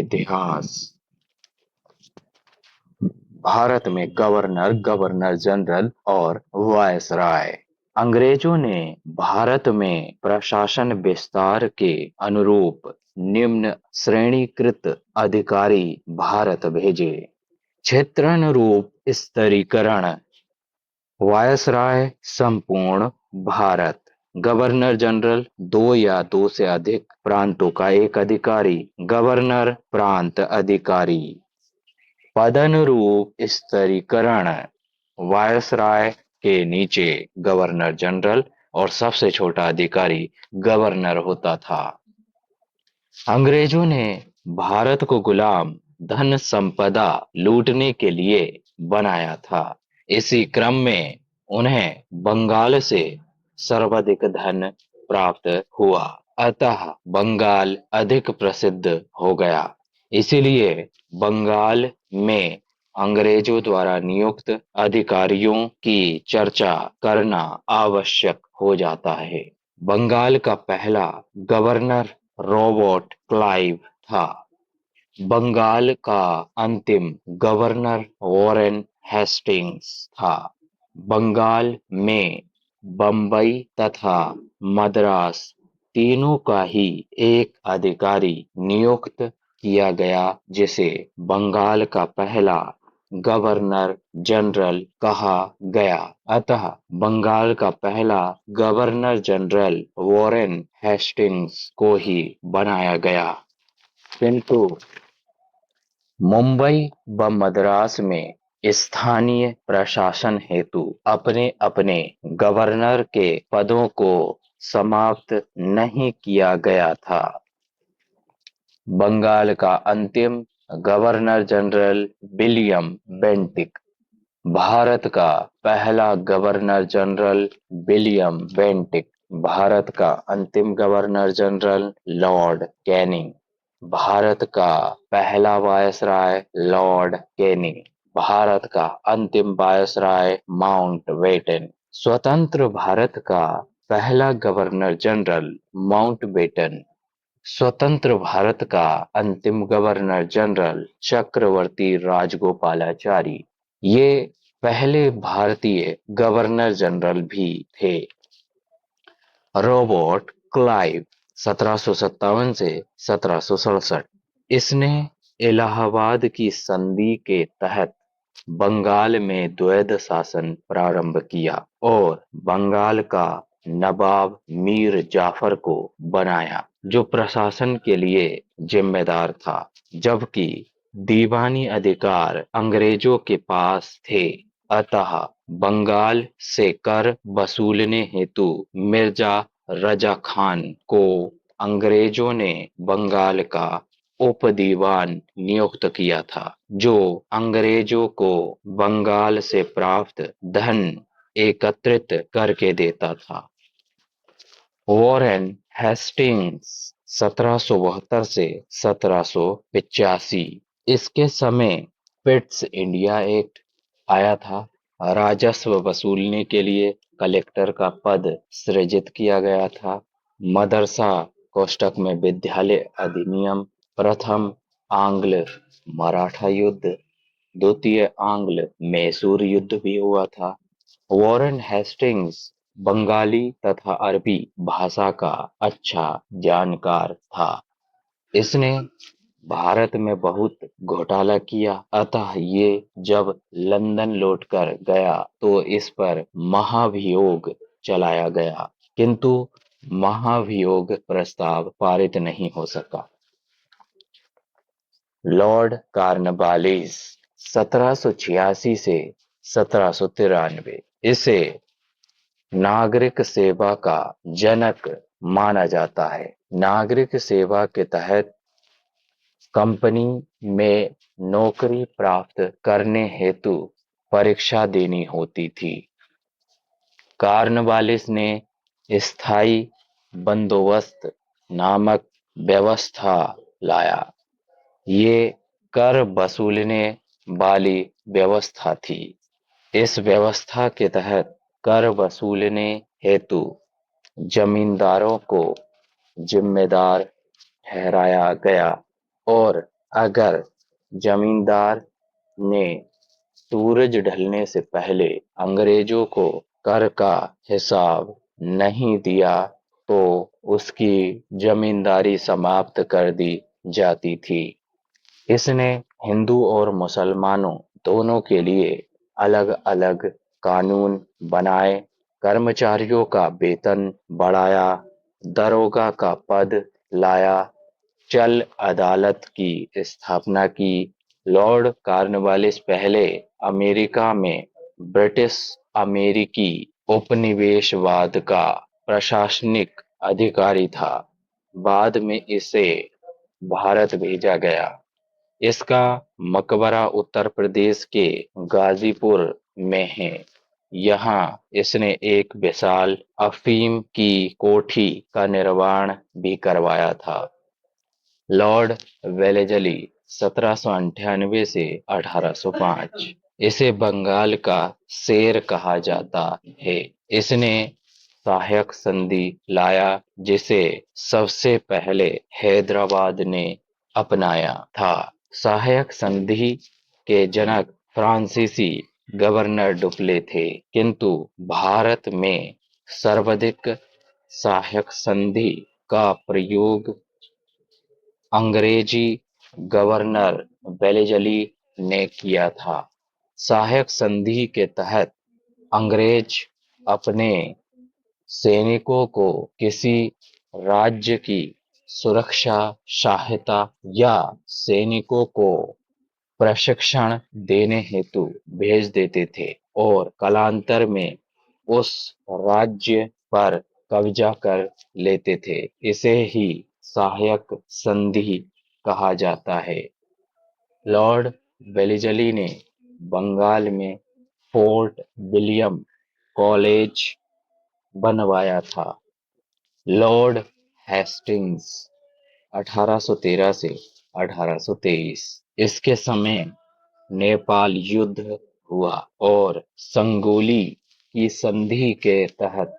इतिहास। भारत में governor, governor general और वायसराय। अंग्रेजों ने भारत में प्रशासन विस्तार के अनुरूप निम्न श्रेणीकृत अधिकारी भारत भेजे। क्षेत्रानुरूप स्तरीकरण। वायसराय संपूर्ण भारत। गवर्नर जनरल दो या दो से अधिक प्रांतों का एक अधिकारी। गवर्नर प्रांत अधिकारी। पदानुरूप स्तरीकरण। वायसराय के नीचे गवर्नर जनरल और सबसे छोटा अधिकारी गवर्नर होता था। अंग्रेजों ने भारत को गुलाम धन संपदा लूटने के लिए बनाया था। इसी क्रम में उन्हें बंगाल से सर्वाधिक धन प्राप्त हुआ, अतः बंगाल अधिक प्रसिद्ध हो गया। इसीलिए बंगाल में अंग्रेजों द्वारा नियुक्त अधिकारियों की चर्चा करना आवश्यक हो जाता है। बंगाल का पहला गवर्नर रॉबर्ट क्लाइव था। बंगाल का अंतिम गवर्नर वॉरेन हेस्टिंग्स था। बंगाल में बम्बई तथा मद्रास तीनों का ही एक अधिकारी नियुक्त किया गया, जिसे बंगाल का पहला गवर्नर जनरल कहा गया। अतः बंगाल का पहला गवर्नर जनरल वॉरेन हेस्टिंग्स को ही बनाया गया। किंतु मुंबई व मद्रास में स्थानीय प्रशासन हेतु अपने अपने गवर्नर के पदों को समाप्त नहीं किया गया था। बंगाल का अंतिम governor general William Bentinck. Bharat का पहला governor general William Bentinck. Bharat का अंतिम governor general Lord Canning. Bharat का पहला वायसराय लॉर्ड कैनिंग। भारत का अंतिम वायसराय माउंटबेटन। स्वतंत्र भारत का पहला गवर्नर जनरल माउंटबेटन। स्वतंत्र भारत का अंतिम गवर्नर जनरल चक्रवर्ती राजगोपालाचारी। ये पहले भारतीय गवर्नर जनरल भी थे। रॉबर्ट क्लाइव 1757 से 1767। इसने इलाहाबाद की संधि के तहत बंगाल में द्वैध शासन प्रारंभ किया और बंगाल का नवाब मीर जाफर को बनाया, जो प्रशासन के लिए जिम्मेदार था, जबकि दीवानी अधिकार अंग्रेजों के पास थे। अतः बंगाल से कर वसूलने हेतु मिर्जा रजा खान को अंग्रेजों ने बंगाल का उप दीवान नियुक्त किया था, जो अंग्रेजों को बंगाल से प्राप्त धन एकत्रित करके देता था। वॉरेन हेस्टिंग्स 1772 से 1785। इसके समय पिट्स इंडिया एक्ट आया था। राजस्व वसूलने के लिए कलेक्टर का पद सृजित किया गया था। मदरसा कोष्टक में विद्यालय अधिनियम। प्रथम आंग्ल मराठा युद्ध। द्वितीय आंग्ल मैसूर युद्ध भी हुआ था। वॉरेन हेस्टिंग्स बंगाली तथा अरबी भाषा का अच्छा जानकार था। इसने भारत में बहुत घोटाला किया, अतः ये जब लंदन लौटकर गया तो इस पर महाभियोग चलाया गया, किंतु महाभियोग प्रस्ताव पारित नहीं हो सका। लॉर्ड कॉर्नवालिस 1786 से 1793। इसे नागरिक सेवा का जनक माना जाता है। नागरिक सेवा के तहत कंपनी में नौकरी प्राप्त करने हेतु परीक्षा देनी होती थी। कॉर्नवालिस ने स्थायी बंदोबस्त नामक व्यवस्था लाया। ये कर वसूलने वाली व्यवस्था थी। इस व्यवस्था के तहत कर वसूलने हेतु जमींदारों को जिम्मेदार ठहराया गया और अगर जमींदार ने सूरज ढलने से पहले अंग्रेजों को कर का हिसाब नहीं दिया तो उसकी जमींदारी समाप्त कर दी जाती थी। इसने हिंदू और मुसलमानों दोनों के लिए अलग-अलग कानून बनाए, कर्मचारियों का वेतन बढ़ाया, दरोगा का पद लाया, चल अदालत की स्थापना की। लॉर्ड कॉर्नवालिस पहले अमेरिका में ब्रिटिश अमेरिकी उपनिवेशवाद का प्रशासनिक अधिकारी था। बाद में इसे भारत भेजा गया। इसका मकबरा उत्तर प्रदेश के गाजीपुर में है। यहाँ इसने एक विशाल अफीम की कोठी का निर्माण भी करवाया था। लॉर्ड वेलेजली 1798 से 1805। इसे बंगाल का शेर कहा जाता है। इसने सहायक संधि लाया जिसे सबसे पहले हैदराबाद ने अपनाया था। सहायक संधि के जनक फ्रांसीसी गवर्नर डुप्ले थे, किंतु भारत में सर्वाधिक सहायक संधि का प्रयोग अंग्रेजी गवर्नर वेलेजली ने किया था। सहायक संधि के तहत अंग्रेज अपने सैनिकों को किसी राज्य की सुरक्षा, सहायता या सैनिकों को प्रशिक्षण देने हेतु भेज देते थे और कालांतर में उस राज्य पर कब्जा कर लेते थे। इसे ही सहायक संधि कहा जाता है। लॉर्ड वेलेजली ने बंगाल में फोर्ट विलियम कॉलेज बनवाया था। लॉर्ड हेस्टिंग्स 1813 से 1823। इसके समय नेपाल युद्ध हुआ और संगोली की संधि के तहत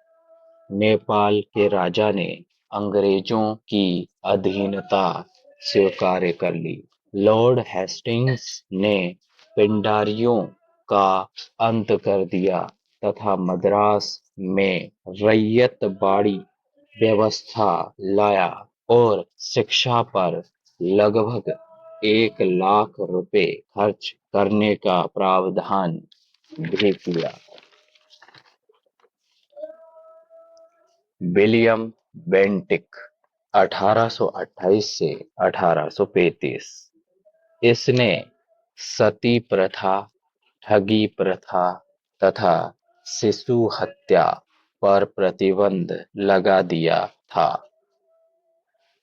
नेपाल के राजा ने अंग्रेजों की अधीनता स्वीकार कर ली। लॉर्ड हेस्टिंग्स ने पिंडारियों का अंत कर दिया तथा मद्रास में रैयतवाड़ी व्यवस्था लाया और शिक्षा पर लगभग 1 लाख रुपए खर्च करने का प्रावधान भी किया। विलियम बेंटिक 1828 से 1835। इसने सती प्रथा, ठगी प्रथा तथा शिशु हत्या पर प्रतिबंध लगा दिया था।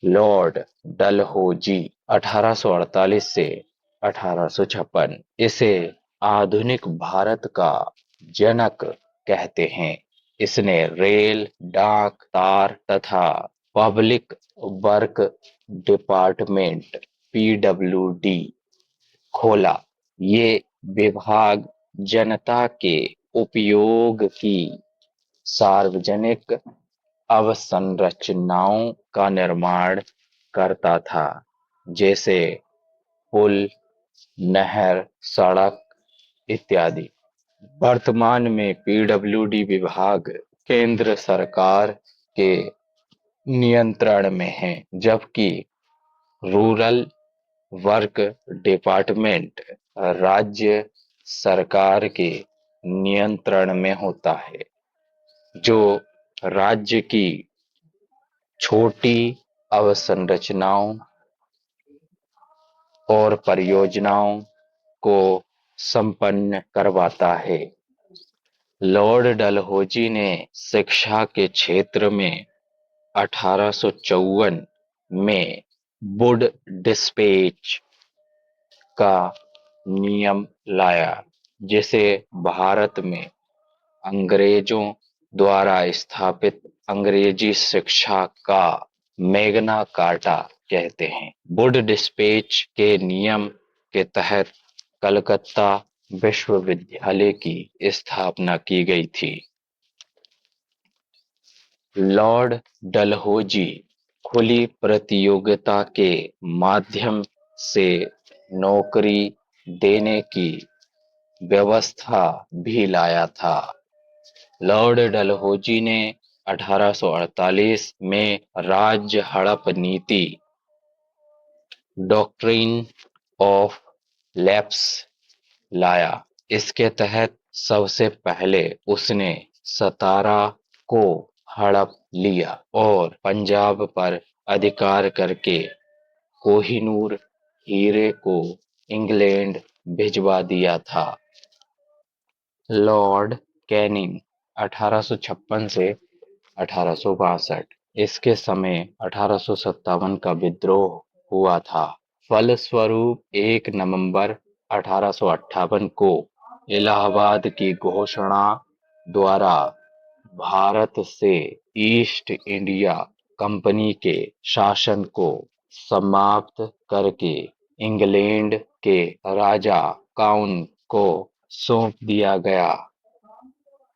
लॉर्ड डलहौजी 1848 से 1856। इसे आधुनिक भारत का जनक कहते हैं। इसने रेल, डाक, तार तथा पब्लिक वर्क डिपार्टमेंट (पीडब्ल्यूडी) खोला। ये विभाग जनता के उपयोग की सार्वजनिक अवसंरचनाओं का निर्माण करता था, जैसे पुल, नहर, सड़क इत्यादि। वर्तमान में पीडब्ल्यूडी विभाग केंद्र सरकार के नियंत्रण में है, जबकि रूरल वर्क डिपार्टमेंट राज्य सरकार के नियंत्रण में होता है, जो राज्य की छोटी अवसंरचनाओं और परियोजनाओं को संपन्न करवाता है। लॉर्ड डलहौजी ने शिक्षा के क्षेत्र में 1854 में वुड डिस्पैच का नियम लाया, जिसे भारत में अंग्रेजों द्वारा स्थापित अंग्रेजी शिक्षा का मैग्ना कार्टा कहते हैं। वुड डिस्पैच के नियम के तहत कलकत्ता विश्वविद्यालय की स्थापना की गई थी। लॉर्ड डलहौजी खुली प्रतियोगिता के माध्यम से नौकरी देने की व्यवस्था भी लाया था। लॉर्ड डलहौजी ने 1848 में राज्य हड़प नीति डॉक्ट्रिन ऑफ लैप्स लाया। इसके तहत सबसे पहले उसने सतारा को हड़प लिया और पंजाब पर अधिकार करके कोहिनूर हीरे को इंग्लैंड भिजवा दिया था। लॉर्ड कैनिंग 1856 से 1862। इसके समय 1857 का विद्रोह हुआ था। फलस्वरूप 1 नवंबर 1858 को इलाहाबाद की घोषणा द्वारा भारत से ईस्ट इंडिया कंपनी के शासन को समाप्त करके इंग्लैंड के राजा काउंट को सौंप दिया गया।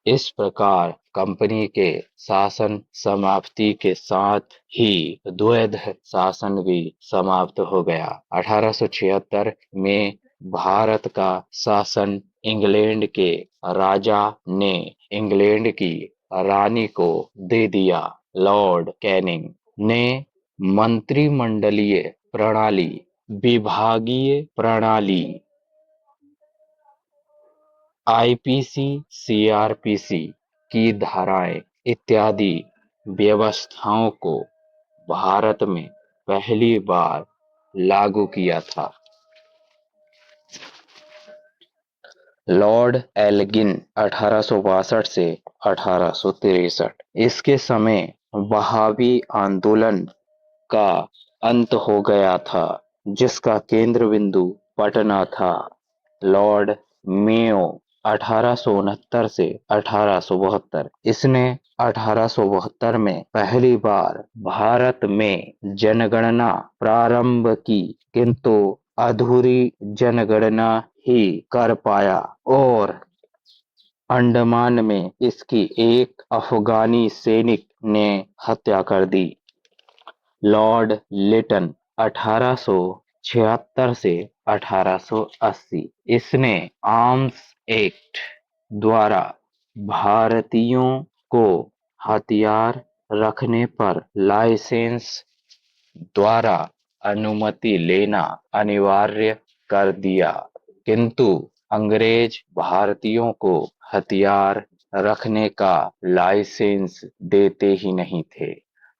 इस प्रकार कंपनी के शासन समाप्ति के साथ ही द्वैध शासन भी समाप्त हो गया। 1876 में भारत का शासन इंग्लैंड के राजा ने इंग्लैंड की रानी को दे दिया। लॉर्ड कैनिंग ने मंत्रिमंडलीय प्रणाली, विभागीय प्रणाली, आईपीसी, सीआरपीसी की धाराएं इत्यादि व्यवस्थाओं को भारत में पहली बार लागू किया था। लॉर्ड एल्गिन 1862 से 1863। इसके समय वहाबी आंदोलन का अंत हो गया था, जिसका केंद्र बिंदु पटना था। लॉर्ड मेयो 1869 से 1872। इसने 1872 में पहली बार भारत में जनगणना प्रारंभ की, किंतु अधूरी जनगणना ही कर पाया और अंडमान में इसकी एक अफगानी सैनिक ने हत्या कर दी। लॉर्ड लिटन 1876 से 1880। इसने आर्म्स एक्ट द्वारा भारतीयों को हथियार रखने पर लाइसेंस द्वारा अनुमति लेना अनिवार्य कर दिया, किंतु अंग्रेज भारतीयों को हथियार रखने का लाइसेंस देते ही नहीं थे।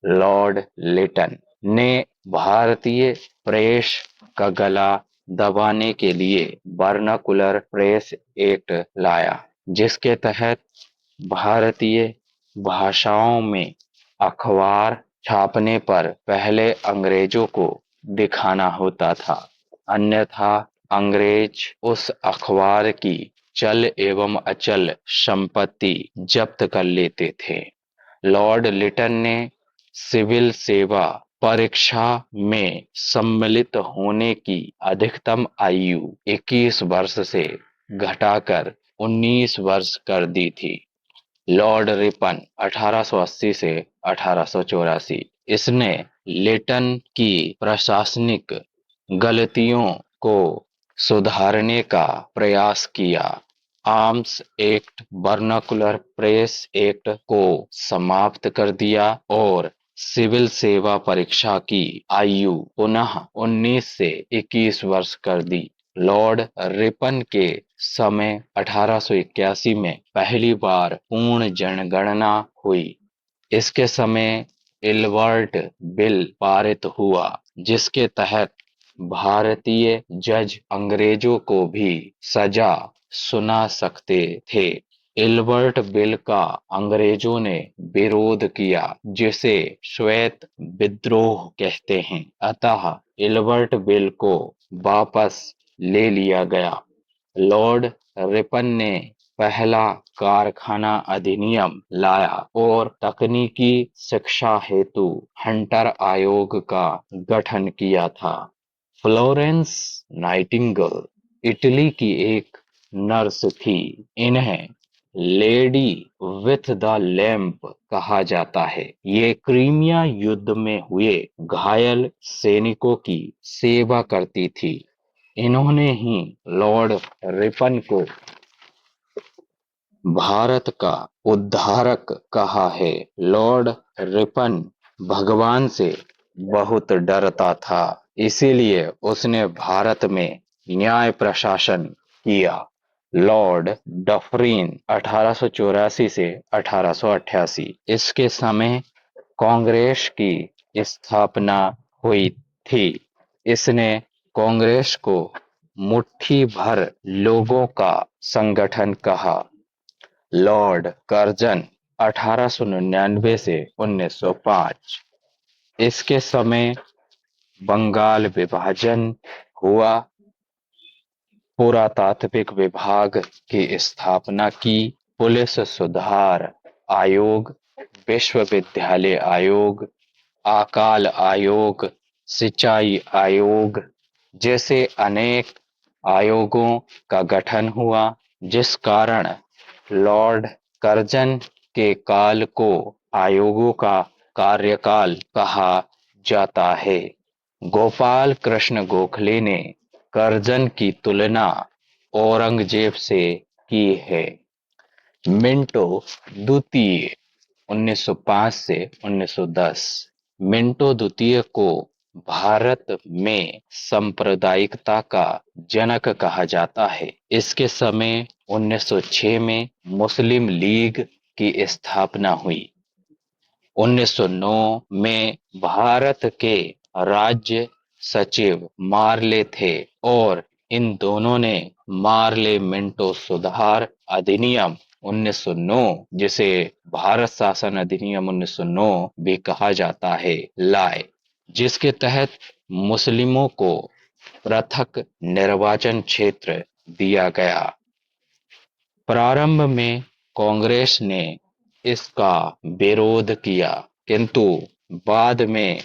लॉर्ड लिटन ने भारतीय प्रेस का गला दबाने के लिए वर्नाकुलर प्रेस एक्ट लाया, जिसके तहत भारतीय भाषाओं में अखबार छापने पर पहले अंग्रेजों को दिखाना होता था, अन्यथा अंग्रेज उस अखबार की चल एवं अचल संपत्ति जब्त कर लेते थे। लॉर्ड लिटन ने सिविल सेवा परीक्षा में सम्मिलित होने की अधिकतम आयु 21 वर्ष से घटाकर 19 वर्ष कर दी थी। लॉर्ड रिपन 1880 से 1884। इसने लिटन की प्रशासनिक गलतियों को सुधारने का प्रयास किया। Arms act, vernacular press act को समाप्त कर दिया और सिविल सेवा परीक्षा की आयु पुनः 19 से 21 वर्ष कर दी। लॉर्ड रिपन के समय 1881 में पहली बार पूर्ण जनगणना हुई। इसके समय इल्बर्ट बिल पारित हुआ, जिसके तहत भारतीय जज अंग्रेजों को भी सजा सुना सकते थे। इल्बर्ट बिल का अंग्रेजों ने विरोध किया, जिसे श्वेत विद्रोह कहते हैं। अतः इल्बर्ट बिल को वापस ले लिया गया। लॉर्ड रिपन ने पहला कारखाना अधिनियम लाया और तकनीकी शिक्षा हेतु हंटर आयोग का गठन किया था। फ्लोरेंस नाइटिंगेल इटली की एक नर्स थी। इन्हें लेडी विथ द लैंप कहा जाता है। ये क्रीमिया युद्ध में हुए घायल सैनिकों की सेवा करती थी। इन्होंने ही लॉर्ड रिपन को भारत का उद्धारक कहा है। लॉर्ड रिपन भगवान से बहुत डरता था, इसीलिए उसने भारत में न्याय प्रशासन किया। लॉर्ड डफरिन 1884 से 1888, इसके समय कांग्रेस की स्थापना हुई थी। इसने कांग्रेस को मुट्ठी भर लोगों का संगठन कहा। लॉर्ड कर्जन 1899 से 1905, इसके समय बंगाल विभाजन हुआ। पुरातात्विक विभाग की स्थापना की। पुलिस सुधार आयोग, विश्वविद्यालय आयोग, अकाल आयोग, सिंचाई आयोग जैसे अनेक आयोगों का गठन हुआ, जिस कारण लॉर्ड कर्जन के काल को आयोगों का कार्यकाल कहा जाता है। गोपाल कृष्ण गोखले ने कर्जन की तुलना औरंगजेब से की है। मिंटो द्वितीय 1905 से 1910, मिंटो द्वितीय को भारत में सांप्रदायिकता का जनक कहा जाता है। इसके समय 1906 में मुस्लिम लीग की स्थापना हुई। 1909 में भारत के राज्य सचिव मार्ले थे और इन दोनों ने मार्ले मिंटो सुधार अधिनियम 1909, जिसे भारत शासन अधिनियम 1909 भी कहा जाता है, लाए, जिसके तहत मुस्लिमों को पृथक निर्वाचन क्षेत्र दिया गया। प्रारंभ में कांग्रेस ने इसका विरोध किया, किंतु बाद में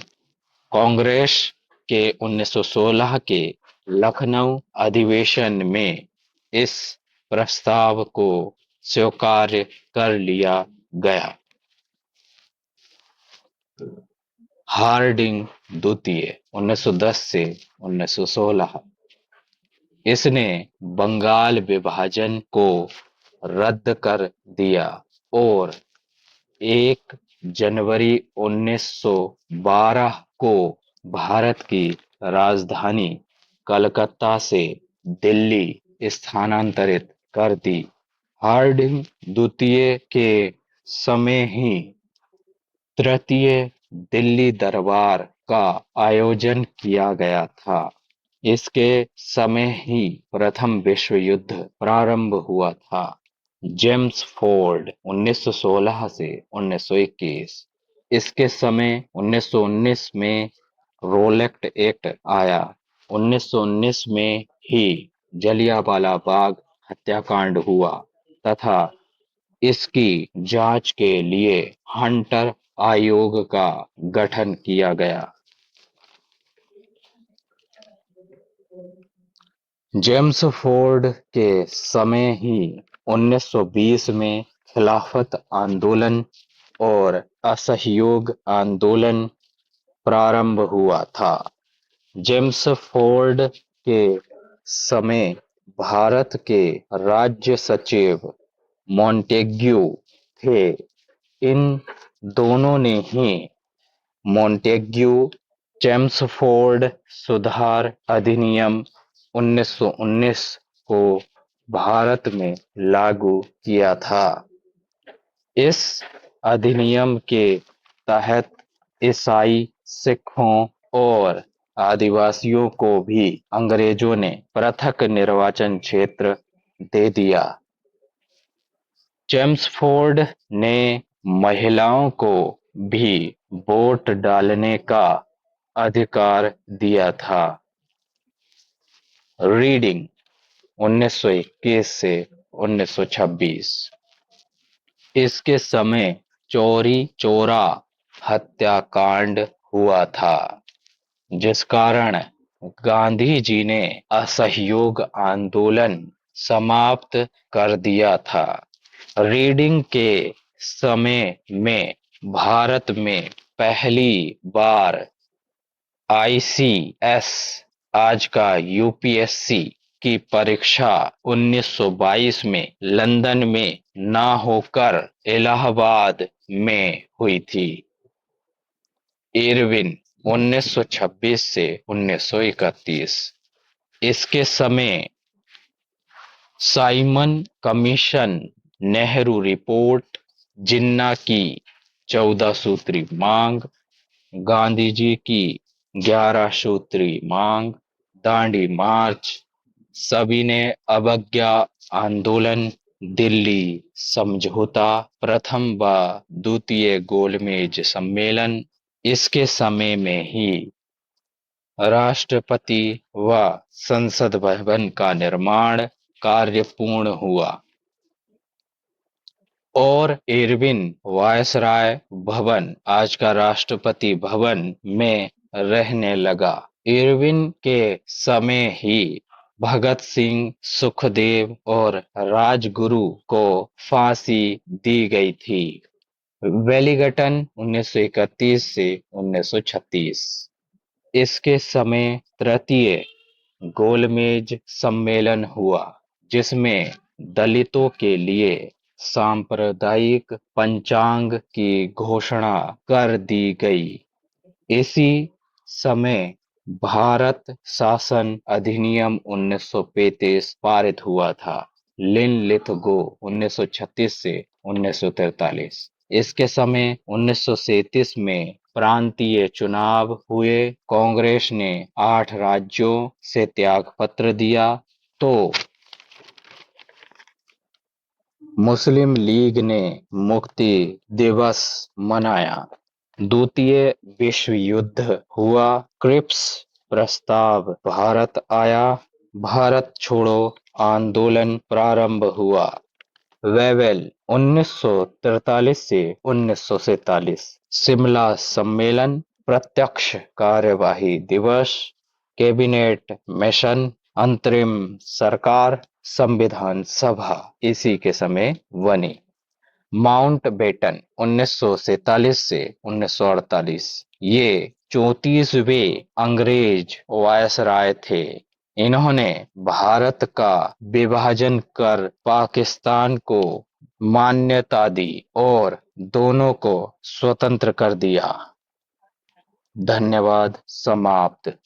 कांग्रेस के 1916 के लखनऊ अधिवेशन में इस प्रस्ताव को स्वीकार कर लिया गया। हार्डिंग द्वितीय 1910 से 1916, इसने बंगाल विभाजन को रद्द कर दिया और 1 जनवरी 1912 को भारत की राजधानी कलकत्ता से दिल्ली स्थानांतरित कर दी। हार्डिंग द्वितीय के समय ही तृतीय दिल्ली दरबार का आयोजन किया गया था। इसके समय ही प्रथम विश्व युद्ध प्रारंभ हुआ था। जेम्स फोर्ड 1916 से 1921, इसके समय 1919 में रोलेक्ट एक्ट आया। 1919 में ही जलियांवाला बाग हत्याकांड हुआ तथा इसकी जांच के लिए हंटर आयोग का गठन किया गया। जेम्स फोर्ड के समय ही 1920 में खिलाफत आंदोलन और असहयोग आंदोलन प्रारंभ हुआ था। जेम्स फोर्ड के समय भारत के राज्य सचिव मॉन्टेग्यू थे। इन दोनों ने ही मॉन्टेग्यू चेम्सफोर्ड सुधार अधिनियम 1919 को भारत में लागू किया था। इस अधिनियम के तहत ईसाई, सिखों और आदिवासियों को भी अंग्रेजों ने पृथक निर्वाचन क्षेत्र दे दिया। चेम्सफोर्ड ने महिलाओं को भी वोट डालने का अधिकार दिया था। रीडिंग 1921 से 1926, इसके समय चौरी चौरा हत्याकांड हुआ था, जिस कारण गांधी जी ने असहयोग आंदोलन समाप्त कर दिया था। रीडिंग के समय में भारत में पहली बार आईसीएस, आज का यूपीएससी की परीक्षा 1922 में लंदन में ना होकर इलाहाबाद में हुई थी। इरविन 1926 से 1931। इसके समय साइमन कमीशन, नेहरू रिपोर्ट, जिन्ना की 14 सूत्री मांग, गांधी जी की 11 सूत्री मांग, दांडी मार्च, सविनय अवज्ञा आंदोलन, दिल्ली समझौता, प्रथम व द्वितीय गोलमेज सम्मेलन। इसके समय में ही राष्ट्रपति व संसद भवन का निर्माण कार्य पूर्ण हुआ और इरविन वायसराय भवन, आज का राष्ट्रपति भवन में रहने लगा। इरविन के समय ही भगत सिंह, सुखदेव और राजगुरु को फांसी दी गई थी। वेलिंगटन 1931 से 1936। इसके समय तृतीय गोलमेज सम्मेलन हुआ, जिसमें दलितों के लिए सांप्रदायिक पंचांग की घोषणा कर दी गई। इसी समय भारत शासन अधिनियम 1935 पारित हुआ था। लिन-लिथगो 1936 से 1943। इसके समय 1937 में प्रांतीय चुनाव हुए। कांग्रेस ने 8 राज्यों से त्यागपत्र दिया तो मुस्लिम लीग ने मुक्ति दिवस मनाया। द्वितीय विश्व युद्ध हुआ। क्रिप्स प्रस्ताव भारत आया। भारत छोड़ो आंदोलन प्रारंभ हुआ। वेवेल 1943 से 1947। शिमला सम्मेलन, प्रत्यक्ष कार्यवाही दिवस, कैबिनेट मिशन, अंतरिम सरकार, संविधान सभा इसी के समय बनी। माउंटबेटन 1947 से 1948। ये 34वें अंग्रेज वायसराय थे। इन्होंने भारत का विभाजन कर पाकिस्तान को मान्यता दी और दोनों को स्वतंत्र कर दिया। धन्यवाद। समाप्त।